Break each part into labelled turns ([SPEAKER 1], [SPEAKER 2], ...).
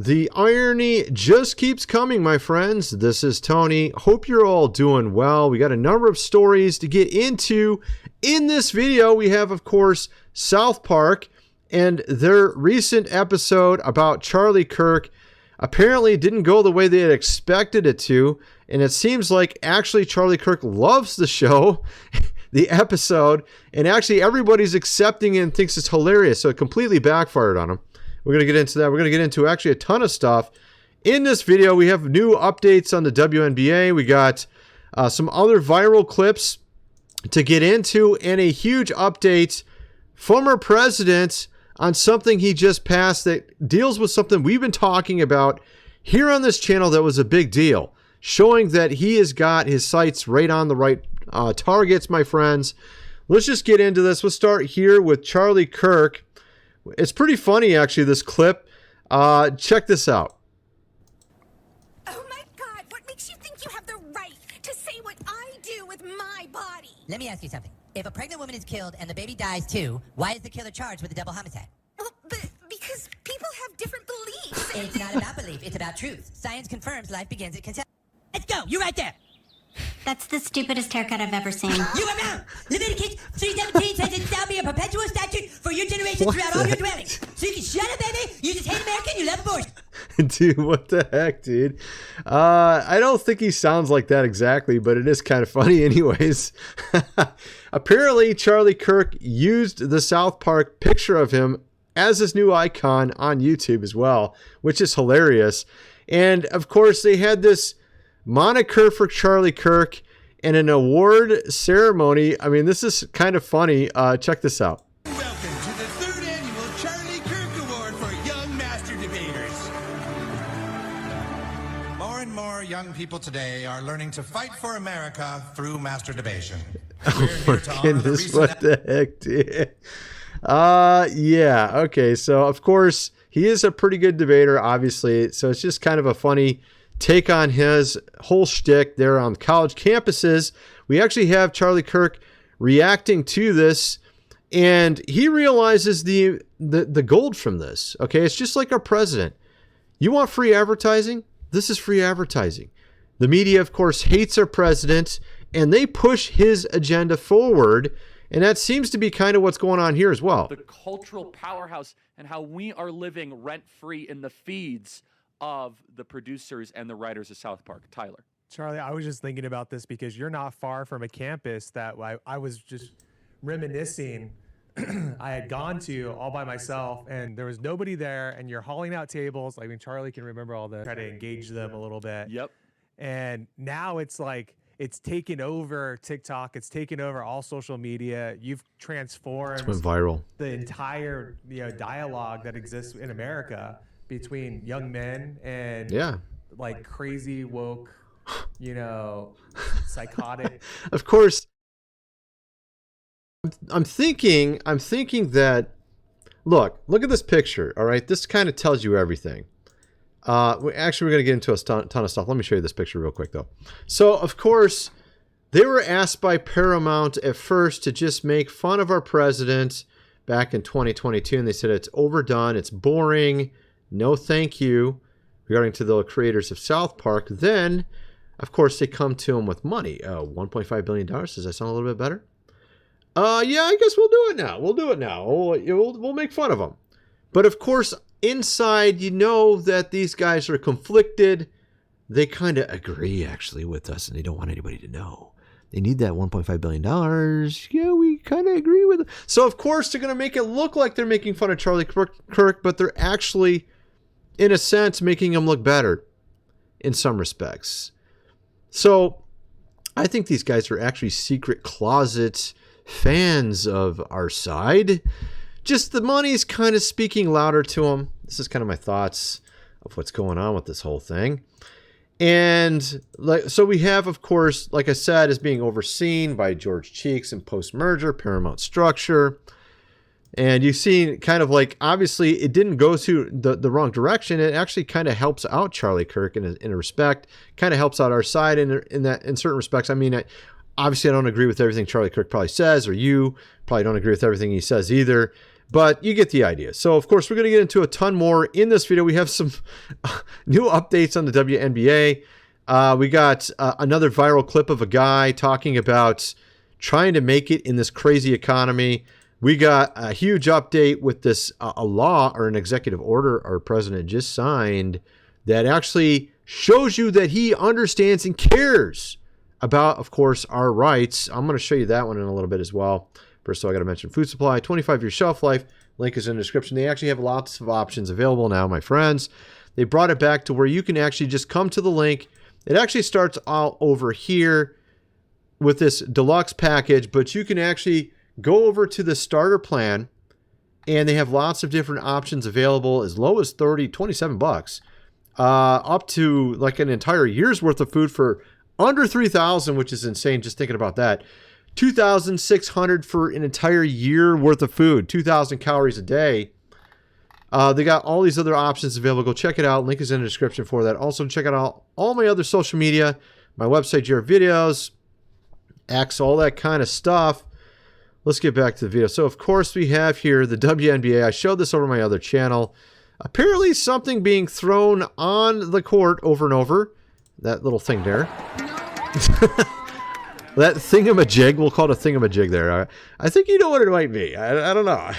[SPEAKER 1] The irony just keeps coming, my friends. This is Tony. Hope you're all doing well. We got a number of stories to get into. In this video, we have, of course, South Park and their recent episode about Charlie Kirk. Apparently didn't go the way they had expected it to, and it seems like actually Charlie Kirk loves the show, the episode, and actually everybody's accepting it and thinks it's hilarious, so it completely backfired on him. We're going to get into that. We're going to get into actually a ton of stuff. In this video, we have new updates on the WNBA. We got some other viral clips to get into, and a huge update from our president on something he just passed that deals with something we've been talking about here on this channel that was a big deal, showing that he has got his sights right on the right targets, my friends. Let's just get into this. We'll start here with Charlie Kirk. It's pretty funny, actually, this clip. Check this out.
[SPEAKER 2] Oh my God, what makes you think you have the right to say what I do with my body?
[SPEAKER 3] Let me ask you something. If a pregnant woman is killed and the baby dies too, why is the killer charged with a double homicide?
[SPEAKER 2] Well, because people have different beliefs.
[SPEAKER 3] It's not about belief, it's about truth. Science confirms life begins at conception. Let's go, you right there.
[SPEAKER 4] That's the stupidest haircut I've ever seen.
[SPEAKER 3] You are wrong. Leviticus 3:17 says it shall be a perpetual statute for your generation throughout all your dwellings. So you can shut up, baby. You just hate America and you love abortion.
[SPEAKER 1] Dude, what the heck, dude? I don't think he sounds like that exactly, but it is kind of funny anyways. Apparently, Charlie Kirk used the South Park picture of him as his new icon on YouTube as well, which is hilarious. And, of course, they had this moniker for Charlie Kirk and an award ceremony. I mean, this is kind of funny. Check this out.
[SPEAKER 5] Welcome to the 3rd annual Charlie Kirk Award for Young Master Debaters. More and more young people today are learning to fight for America through masturbation.
[SPEAKER 1] Oh my goodness, what the heck, dude? Yeah, okay, so of course, he is a pretty good debater, obviously, so it's just kind of a funny take on his whole shtick there on college campuses. We actually have Charlie Kirk reacting to this, and he realizes the gold from this. Okay, it's just like our president. You want free advertising? This is free advertising. The media, of course, hates our president, and they push his agenda forward, and that seems to be kind of what's going on here as well.
[SPEAKER 6] The cultural powerhouse and how we are living rent-free in the feeds of the producers and the writers of South Park. Tyler.
[SPEAKER 7] Charlie, I was just thinking about this because you're not far from a campus that I was just reminiscing I had gone to all by myself, and there was nobody there, and you're hauling out tables. I mean, Charlie can remember all this. Try to engage them a little bit.
[SPEAKER 6] Yep.
[SPEAKER 7] And now it's like it's taken over TikTok. It's taken over all social media. You've transformed
[SPEAKER 1] It's went viral.
[SPEAKER 7] the entire dialogue that exists in America between young men and like crazy woke, psychotic.
[SPEAKER 1] Of course, I'm thinking that look at this picture. All right, this kind of tells you everything. We're going to get into a ton of stuff. Let me show you this picture real quick though. So of course, they were asked by Paramount at first to just make fun of our president back in 2022, and they said it's overdone, it's boring. No thank you, regarding to the creators of South Park. Then, of course, they come to him with money. $1.5 billion. Does that sound a little bit better? Yeah, I guess we'll do it now. We'll make fun of him. But, of course, inside, you know that these guys are conflicted. They kind of agree, actually, with us, and they don't want anybody to know. They need that $1.5 billion. Yeah, we kind of agree with it. So, of course, they're going to make it look like they're making fun of Charlie Kirk, but they're actually, in a sense, making him look better in some respects. So I think these guys are actually secret closet fans of our side. Just the money's kind of speaking louder to them. This is kind of my thoughts of what's going on with this whole thing. And so we have, of course, like I said, is being overseen by George Cheeks and post-merger Paramount structure. And you've seen kind of like, obviously, it didn't go to the wrong direction. It actually kind of helps out Charlie Kirk in a respect, kind of helps out our side in certain respects. I mean, obviously, I don't agree with everything Charlie Kirk probably says, or you probably don't agree with everything he says either. But you get the idea. So, of course, we're going to get into a ton more in this video. We have some new updates on the WNBA. We got another viral clip of a guy talking about trying to make it in this crazy economy. We got a huge update with this a law or an executive order our president just signed that actually shows you that he understands and cares about, of course, our rights. I'm going to show you that one in a little bit as well. First of all, I got to mention food supply, 25-year shelf life. Link is in the description. They actually have lots of options available now, my friends. They brought it back to where you can actually just come to the link. It actually starts all over here with this deluxe package, but you can actually go over to the starter plan, and they have lots of different options available as low as 27 bucks, up to like an entire year's worth of food for under $3,000, which is insane just thinking about that. $2,600 for an entire year worth of food, 2,000 calories a day. They got all these other options available. Go check it out. Link is in the description for that. Also, check out all my other social media, my website, your videos, X, all that kind of stuff. Let's get back to the video. So, of course, we have here the WNBA. I showed this over my other channel. Apparently, something being thrown on the court over and over. That little thing there. That thingamajig, we'll call it a thingamajig there. I think you know what it might be. I don't know.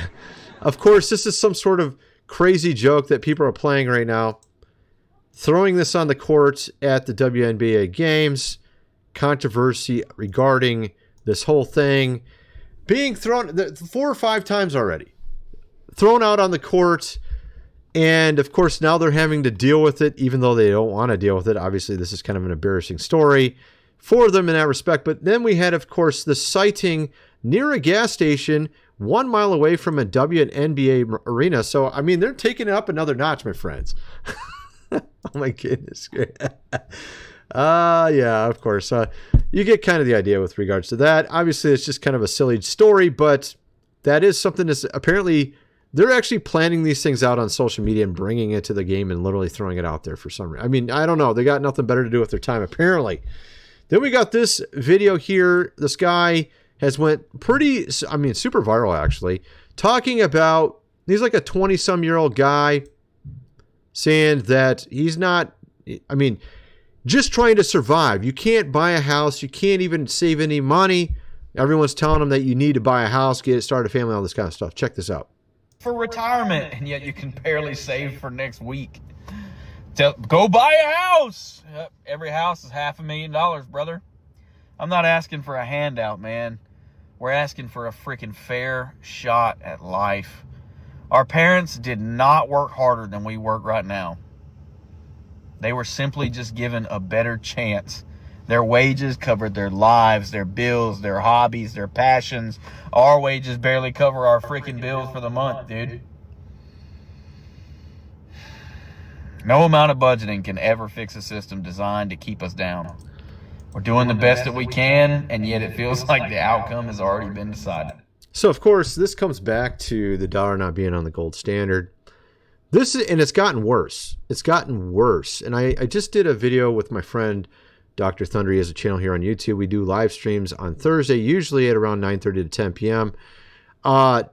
[SPEAKER 1] Of course, this is some sort of crazy joke that people are playing right now. Throwing this on the court at the WNBA games. Controversy regarding this whole thing. Being thrown 4 or 5 times already. Thrown out on the court. And, of course, now they're having to deal with it, even though they don't want to deal with it. Obviously, this is kind of an embarrassing story for them in that respect. But then we had, of course, the sighting near a gas station 1 mile away from a WNBA arena. So, I mean, they're taking it up another notch, my friends. Oh, my goodness. Yeah, of course. You get kind of the idea with regards to that. Obviously, it's just kind of a silly story, but that is something that's apparently they're actually planning these things out on social media and bringing it to the game and literally throwing it out there for some reason. I mean, I don't know. They got nothing better to do with their time, apparently. Then we got this video here. This guy has went super viral, actually, talking about, he's like a 20-some-year-old guy saying that he's not, just trying to survive. You can't buy a house. You can't even save any money. Everyone's telling him that you need to buy a house, start a family, all this kind of stuff. Check this out.
[SPEAKER 8] For retirement, and yet you can barely save for next week. Go buy a house. Yep, every house is $500,000, brother. I'm not asking for a handout, man. We're asking for a freaking fair shot at life. Our parents did not work harder than we work right now. They were simply just given a better chance. Their wages covered their lives, their bills, their hobbies, their passions. Our wages barely cover our freaking bills for the month, dude. No amount of budgeting can ever fix a system designed to keep us down. We're doing the best that we can, and yet it feels like the outcome has already been decided.
[SPEAKER 1] So, of course, this comes back to the dollar not being on the gold standard. And it's gotten worse. It's gotten worse. And I just did a video with my friend, Dr. Thunder. He has a channel here on YouTube. We do live streams on Thursday, usually at around 9:30 to 10 p.m. And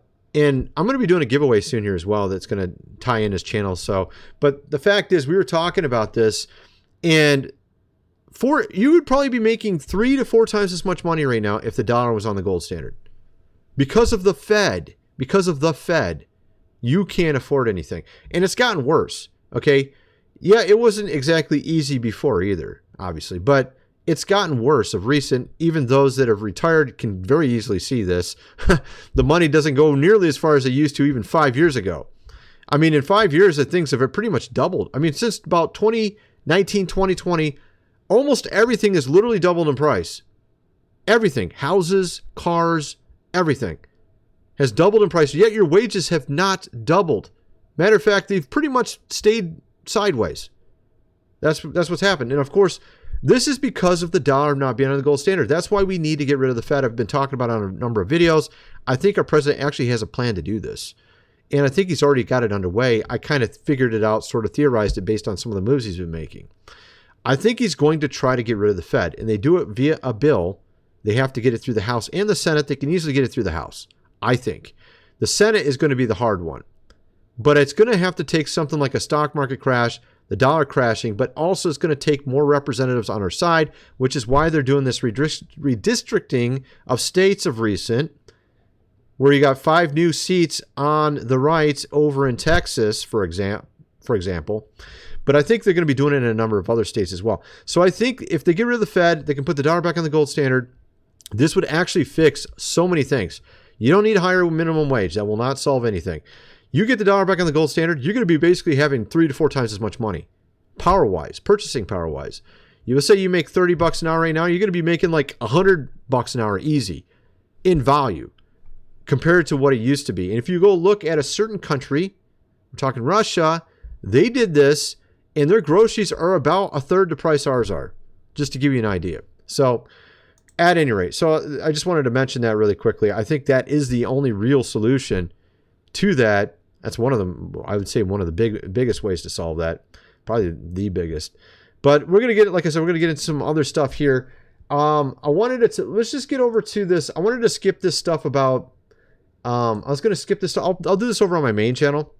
[SPEAKER 1] I'm going to be doing a giveaway soon here as well that's going to tie in his channel. But the fact is, we were talking about this, and you would probably be making 3 to 4 times as much money right now if the dollar was on the gold standard. Because of the Fed. You can't afford anything. And it's gotten worse, okay? Yeah, it wasn't exactly easy before either, obviously. But it's gotten worse of recent. Even those that have retired can very easily see this. The money doesn't go nearly as far as it used to even 5 years ago. I mean, in 5 years, things have pretty much doubled. I mean, since about 2019, 2020, almost everything is literally doubled in price. Everything. Houses, cars, everything has doubled in price, yet your wages have not doubled. Matter of fact, they've pretty much stayed sideways. That's what's happened. And of course, this is because of the dollar not being on the gold standard. That's why we need to get rid of the Fed. I've been talking about it on a number of videos. I think our president actually has a plan to do this. And I think he's already got it underway. I kind of figured it out, sort of theorized it based on some of the moves he's been making. I think he's going to try to get rid of the Fed. And they do it via a bill. They have to get it through the House and the Senate. They can easily get it through the House, I think. The Senate is going to be the hard one. But it's going to have to take something like a stock market crash, the dollar crashing, but also it's going to take more representatives on our side, which is why they're doing this redistricting of states of recent, where you got 5 new seats on the right over in Texas, for example. But I think they're going to be doing it in a number of other states as well. So I think if they get rid of the Fed, they can put the dollar back on the gold standard. This would actually fix so many things. You don't need a higher minimum wage. That will not solve anything. You get the dollar back on the gold standard, you're going to be basically having 3 to 4 times as much money, power-wise, purchasing power-wise. You would say you make $30 an hour right now, you're going to be making like $100 an hour easy in value compared to what it used to be. And if you go look at a certain country, we're talking Russia, they did this, and their groceries are about a third the price ours are, just to give you an idea. So at any rate, so I just wanted to mention that really quickly. I think that is the only real solution to that. That's one of them. I would say one of the biggest ways to solve that, probably the biggest. But we're gonna get, like I said, we're gonna get into some other stuff here. Let's just get over to this. I wanted to skip this stuff about. I was gonna skip this. I'll do this over on my main channel.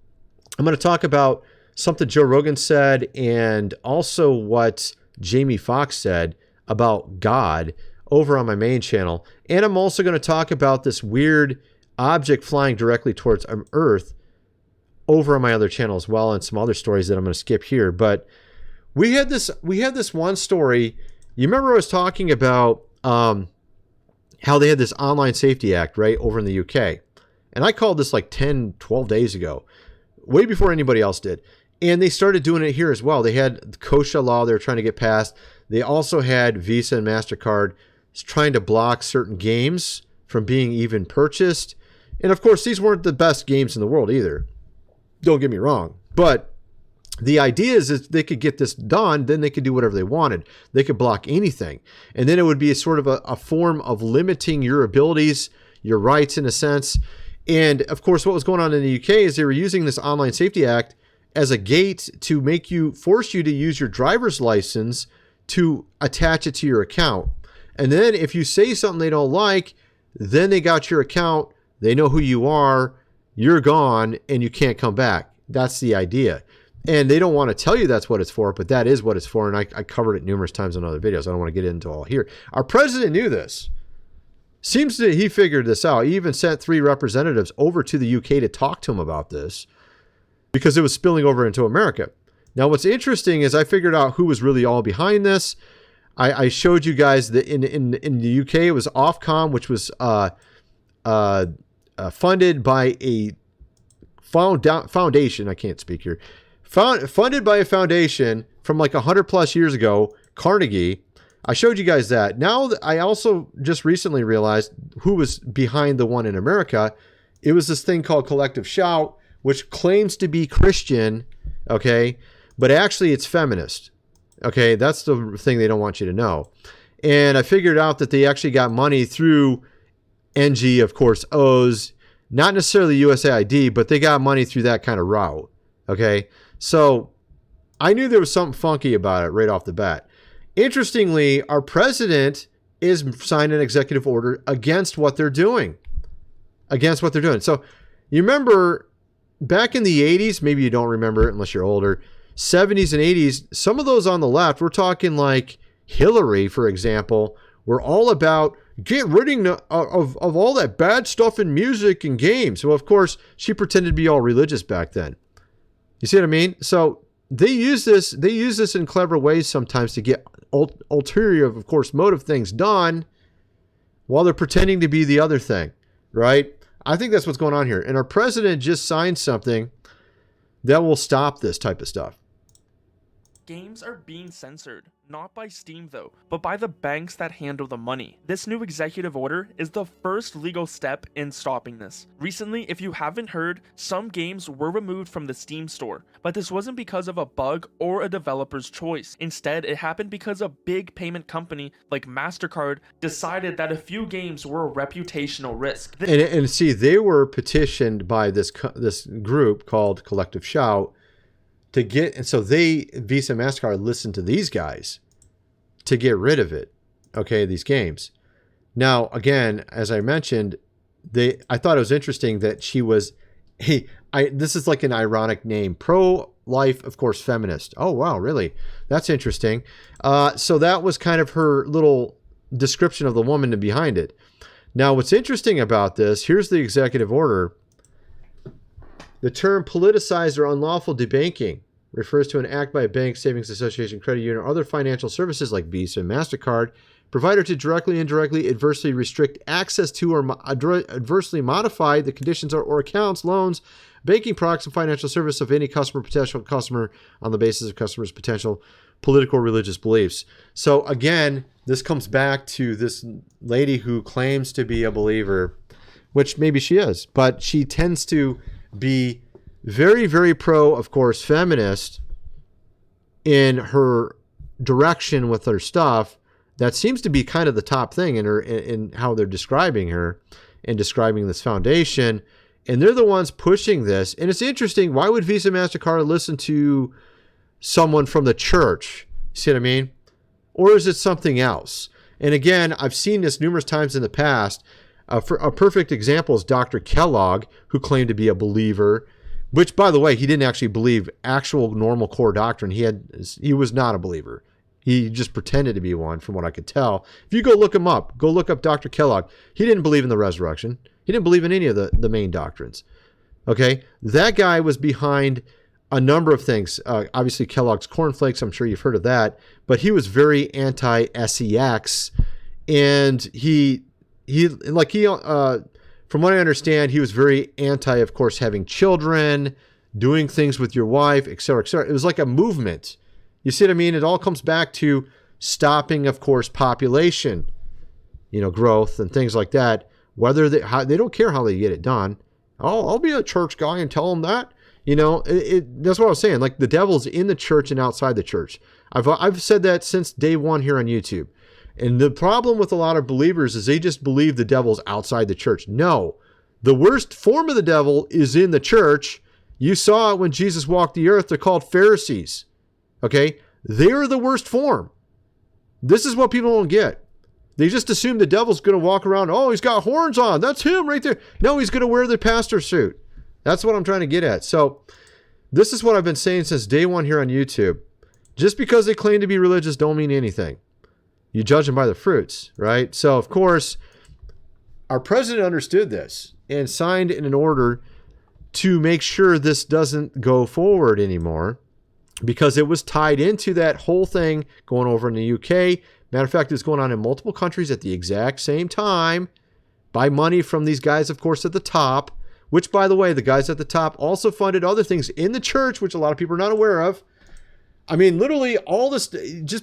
[SPEAKER 1] I'm gonna talk about something Joe Rogan said, and also what Jamie Foxx said about God over on my main channel. And I'm also going to talk about this weird object flying directly towards Earth over on my other channel as well, and some other stories that I'm going to skip here. But we had this one story. You remember I was talking about how they had this Online Safety Act, right, over in the UK. And I called this like 10, 12 days ago, way before anybody else did. And they started doing it here as well. They had the KOSHA law they were trying to get passed. They also had Visa and Mastercard trying to block certain games from being even purchased. And of course, these weren't the best games in the world either. Don't get me wrong. But the idea is that they could get this done, then they could do whatever they wanted. They could block anything. And then it would be a sort of a form of limiting your abilities, your rights in a sense. And of course, what was going on in the UK is they were using this Online Safety Act as a gate to force you to use your driver's license to attach it to your account. And then if you say something they don't like, then they got your account, they know who you are, you're gone, and you can't come back. That's the idea. And they don't want to tell you that's what it's for, but that is what it's for. And I covered it numerous times in other videos. I don't want to get into all here. Our president knew this. Seems that he figured this out. He even sent 3 representatives over to the UK to talk to him about this because it was spilling over into America. Now, what's interesting is I figured out who was really all behind this. I showed you guys that in the UK, it was Ofcom, which was funded by a foundation. I can't speak here. Funded by a foundation from like 100 plus years ago, Carnegie. I showed you guys that. Now, I also just recently realized who was behind the one in America. It was this thing called Collective Shout, which claims to be Christian, okay, but actually it's feminist. Okay, that's the thing they don't want you to know. And I figured out that they actually got money through NG, of course, O's, not necessarily USAID, but they got money through that kind of route. Okay, so I knew there was something funky about it right off the bat. Interestingly, our president is signing an executive order against what they're doing. So you remember back in the 80s, maybe you don't remember it unless you're older, 70s and 80s, some of those on the left, we're talking like Hillary, for example, were all about get rid of all that bad stuff in music and games. So, of course, she pretended to be all religious back then. You see what I mean? So they use this in clever ways sometimes to get ulterior, of course, motive things done while they're pretending to be the other thing, right? I think that's what's going on here. And our president just signed something that will stop this type of stuff.
[SPEAKER 9] Games are being censored, not by Steam though, but by the banks that handle the money. This new executive order is the first legal step in stopping this. Recently, if you haven't heard, some games were removed from the Steam store, but this wasn't because of a bug or a developer's choice. Instead, it happened because a big payment company like Mastercard decided that a few games were a reputational risk.
[SPEAKER 1] And see, they were petitioned by this group called Collective Shout to get, and so Visa and Mastercard listened to these guys to get rid of it, okay, these games. Now, again, as I mentioned, I thought it was interesting that she was, this is like an ironic name, pro-life, of course, feminist. Oh, wow, really? That's interesting. So that was kind of her little description of the woman behind it. Now, what's interesting about this, here's the executive order. The term politicized or unlawful debanking refers to an act by a bank, savings association, credit union, or other financial services like Visa and Mastercard provider to directly, indirectly, adversely restrict access to or adversely modify the conditions or accounts, loans, banking products, and financial service of any customer, potential customer on the basis of customer's potential political or religious beliefs. So again, this comes back to this lady who claims to be a believer, which maybe she is, but she tends to be very, very pro, of course, feminist in her direction with her stuff. That seems to be kind of the top thing in her, in how they're describing her and describing this foundation. And they're the ones pushing this. And it's interesting. Why would Visa, MasterCard listen to someone from the church? You see what I mean? Or is it something else? And again, I've seen this numerous times in the past. For a perfect example is Dr. Kellogg, who claimed to be a believer, which, by the way, he didn't actually believe actual normal core doctrine. He was not a believer. He just pretended to be one, from what I could tell. If you go look him up, go look up Dr. Kellogg. He didn't believe in the resurrection. He didn't believe in any of the main doctrines. Okay? That guy was behind a number of things. Obviously, Kellogg's cornflakes. I'm sure you've heard of that. But he was very anti-sex. And from what I understand, he was very anti, of course, having children, doing things with your wife, et cetera, et cetera. It was like a movement. You see what I mean? It all comes back to stopping, of course, population, growth and things like that. Whether they don't care how they get it done. Oh, I'll be a church guy and tell them that. That's what I was saying. Like, the devil's in the church and outside the church. I've said that since day one here on YouTube. And the problem with a lot of believers is they just believe the devil's outside the church. No, the worst form of the devil is in the church. You saw it when Jesus walked the earth. They're called Pharisees. Okay? They're the worst form. This is what people don't get. They just assume the devil's going to walk around. Oh, he's got horns on. That's him right there. No, he's going to wear the pastor suit. That's what I'm trying to get at. So this is what I've been saying since day one here on YouTube. Just because they claim to be religious don't mean anything. You judge them by the fruits, right? So, of course, our president understood this and signed in an order to make sure this doesn't go forward anymore, because it was tied into that whole thing going over in the UK. Matter of fact, it's going on in multiple countries at the exact same time by money from these guys, of course, at the top, which, by the way, the guys at the top also funded other things in the church, which a lot of people are not aware of. I mean, literally all this,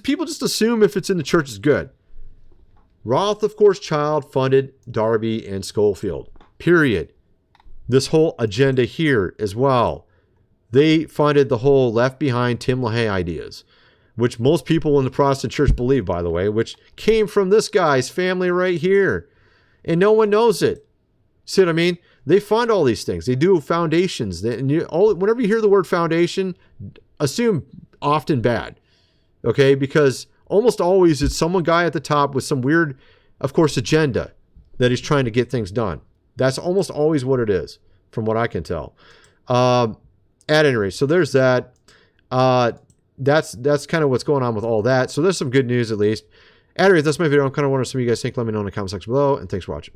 [SPEAKER 1] people just assume if it's in the church is good. Roth, of course, child funded Darby and Schofield, period. This whole agenda here as well. They funded the whole Left Behind Tim LaHaye ideas, which most people in the Protestant church believe, by the way, which came from this guy's family right here. And no one knows it. See what I mean? They fund all these things. They do foundations. Whenever you hear the word foundation, assume often bad. Okay? Because almost always it's some guy at the top with some weird, of course, agenda that he's trying to get things done. That's almost always what it is, from what I can tell. At any rate, so there's that. That's kind of what's going on with all that. So there's some good news, at least. At any rate, that's my video. I'm kind of wondering what some of you guys think. Let me know in the comment section below, and thanks for watching.